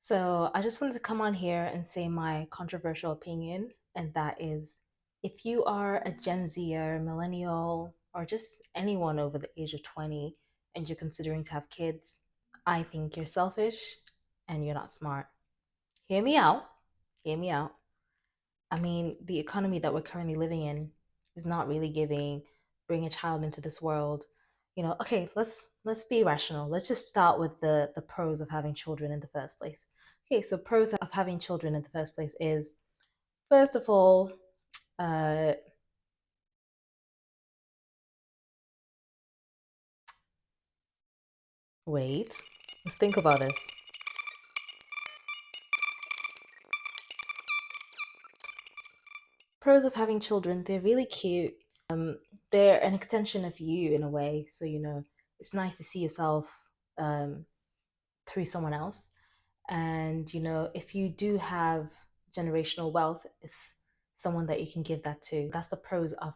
So I just wanted to come on here and say my controversial opinion, and that is if you are a Gen Zer, millennial, or just anyone over the age of 20 and you're considering to have kids, I think you're selfish and you're not smart. Hear me out. Hear me out. I mean, the economy that we're currently living in is not really giving bring a child into this world. Okay, let's be rational. Let's just start with the pros of having children in the first place. Okay, so pros of having children in the first place is first of all, uh wait, let's think about this. Pros of having children, they're really cute. They're an extension of you in a way. So, it's nice to see yourself um through someone else. And, if you do have generational wealth, it's someone that you can give that to. That's the pros of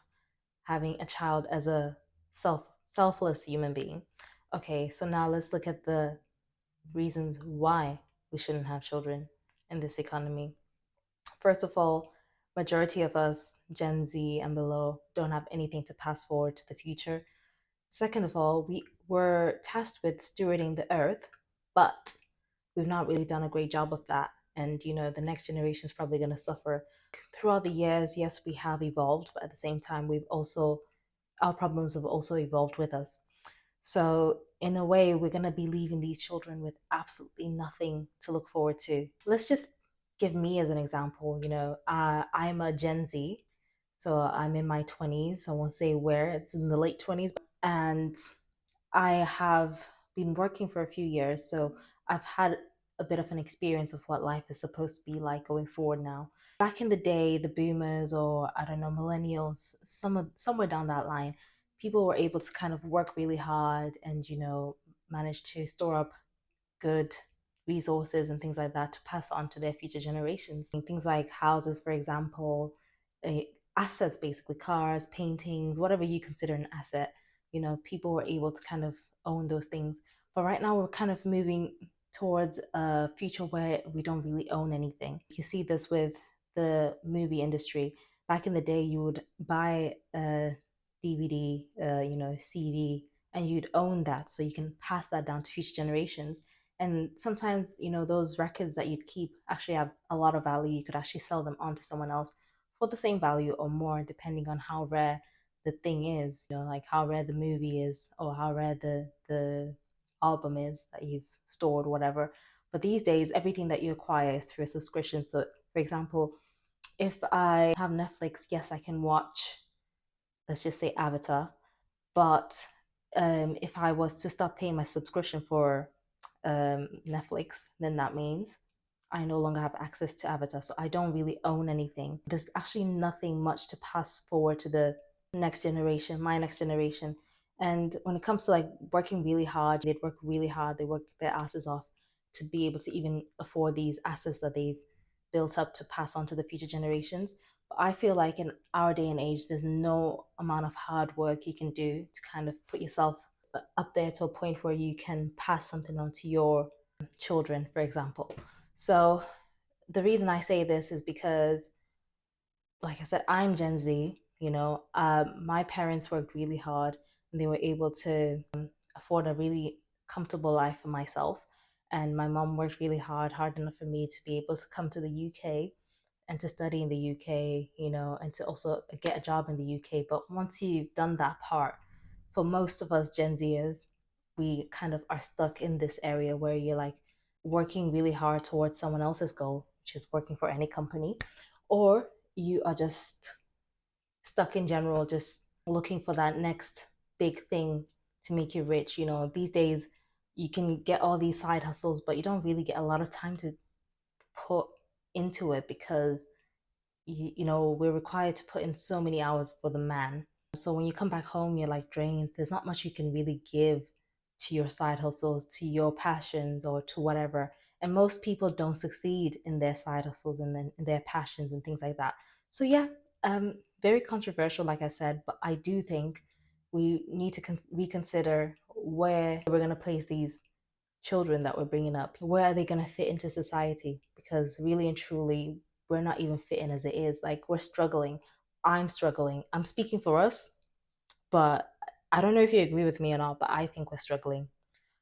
having a child as a selfless human being. Okay, so now let's look at the reasons why we shouldn't have children in this economy. First of all, majority of us, Gen Z and below, don't have anything to pass forward to the future. Second of all, we were tasked with stewarding the earth, but we've not really done a great job of that. And the next generation is probably going to suffer. Throughout the years, yes, we have evolved, but at the same time, our problems have also evolved with us. So, in a way, we're going to be leaving these children with absolutely nothing to look forward to. Let's just give me as an example. I'm a Gen Z, so I'm in my 20s. I won't say where, it's in the late 20s. And I have been working for a few years, so I've had a bit of an experience of what life is supposed to be like going forward now. Back in the day, the boomers or I don't know, millennials, somewhere down that line, people were able to kind of work really hard and manage to store up good resources and things like that to pass on to their future generations. Things like houses, for example, eh, assets, basically cars, paintings, whatever you consider an asset. People were able to kind of own those things. But right now, we're kind of moving towards a future where we don't really own anything. You see this with the movie industry. Back in the day, you would buy a DVD, CD, and you'd own that so you can pass that down to future generations. And sometimes, those records that you'd keep actually have a lot of value. You could actually sell them on to someone else for the same value or more, depending on how rare the thing is, like how rare the movie is or how rare the album is that you've stored, whatever. But these days, everything that you acquire is through a subscription. So, for example, if I have Netflix, yes, I can watch, let's just say Avatar. But if I was to stop paying my subscription for Netflix, then that means I no longer have access to Avatar. So I don't really own anything. There's actually nothing much to pass forward to the next generation, my next generation. And when it comes to like working really hard, they'd work really hard, they work their asses off to be able to even afford these assets that they've built up to pass on to the future generations. But I feel like in our day and age, there's no amount of hard work you can do to kind of put yourself up there to a point where you can pass something on to your children, for example. So the reason I say this is because, like I said, I'm Gen Z. My parents worked really hard and they were able to afford a really comfortable life for myself. And my mom worked really hard enough for me to be able to come to the UK and to study in the UK, and to also get a job in the UK. But once you've done that part, for most of us Gen Zers, we kind of are stuck in this area where you're like working really hard towards someone else's goal, which is working for any company, or you are just stuck in general, just looking for that next big thing to make you rich. These days you can get all these side hustles, but you don't really get a lot of time to put into it because we're required to put in so many hours for the man. So when you come back home, you're like drained. There's not much you can really give to your side hustles, to your passions, or to whatever. And most people don't succeed in their side hustles and then in their passions and things like that. So yeah, very controversial, like I said, but I do think we need to reconsider where we're going to place these children that we're bringing up, where are they going to fit into society? Because really and truly, we're not even fitting as it is. Like, we're struggling. I'm struggling. I'm speaking for us, but I don't know if you agree with me or not, but I think we're struggling.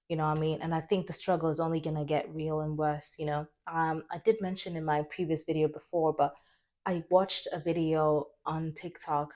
You know what I mean? And I think the struggle is only going to get real and worse, you know? I did mention in my previous video before, but I watched a video on TikTok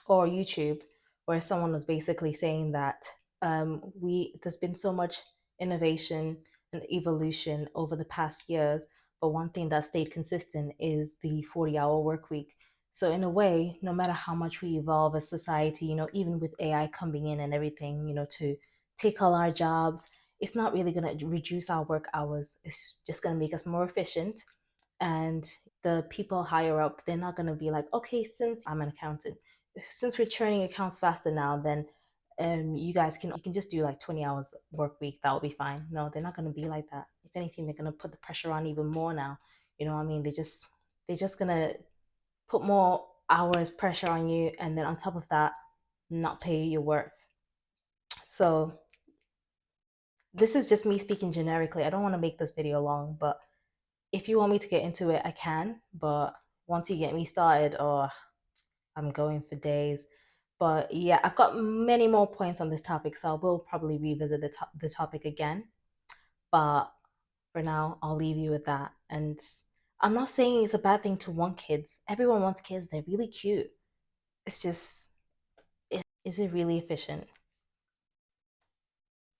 or YouTube where someone was basically saying that there's been so much innovation and evolution over the past years, but one thing that stayed consistent is the 40-hour work week. So in a way, no matter how much we evolve as society, you know, even with AI coming in and everything, you know, to take all our jobs, it's not really going to reduce our work hours. It's just going to make us more efficient, and the people higher up, they're not going to be like, okay, since I'm an accountant, since we're churning accounts faster now, then you guys can, you can just do like 20 hours work week, that'll be fine. No, they're not going to be like that. If anything, they're going to put the pressure on even more now. You know what I mean? They're just going to put more hours pressure on you, and then on top of that, not pay you your worth. So this is just me speaking generically. I don't want to make this video long, but if you want me to get into it, I can. But once you get me started, oh, I'm going for days. But yeah, I've got many more points on this topic, so I will probably revisit the topic again. But for now, I'll leave you with that. And I'm not saying it's a bad thing to want kids. Everyone wants kids, they're really cute. It's just, is it really efficient?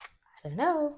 I don't know.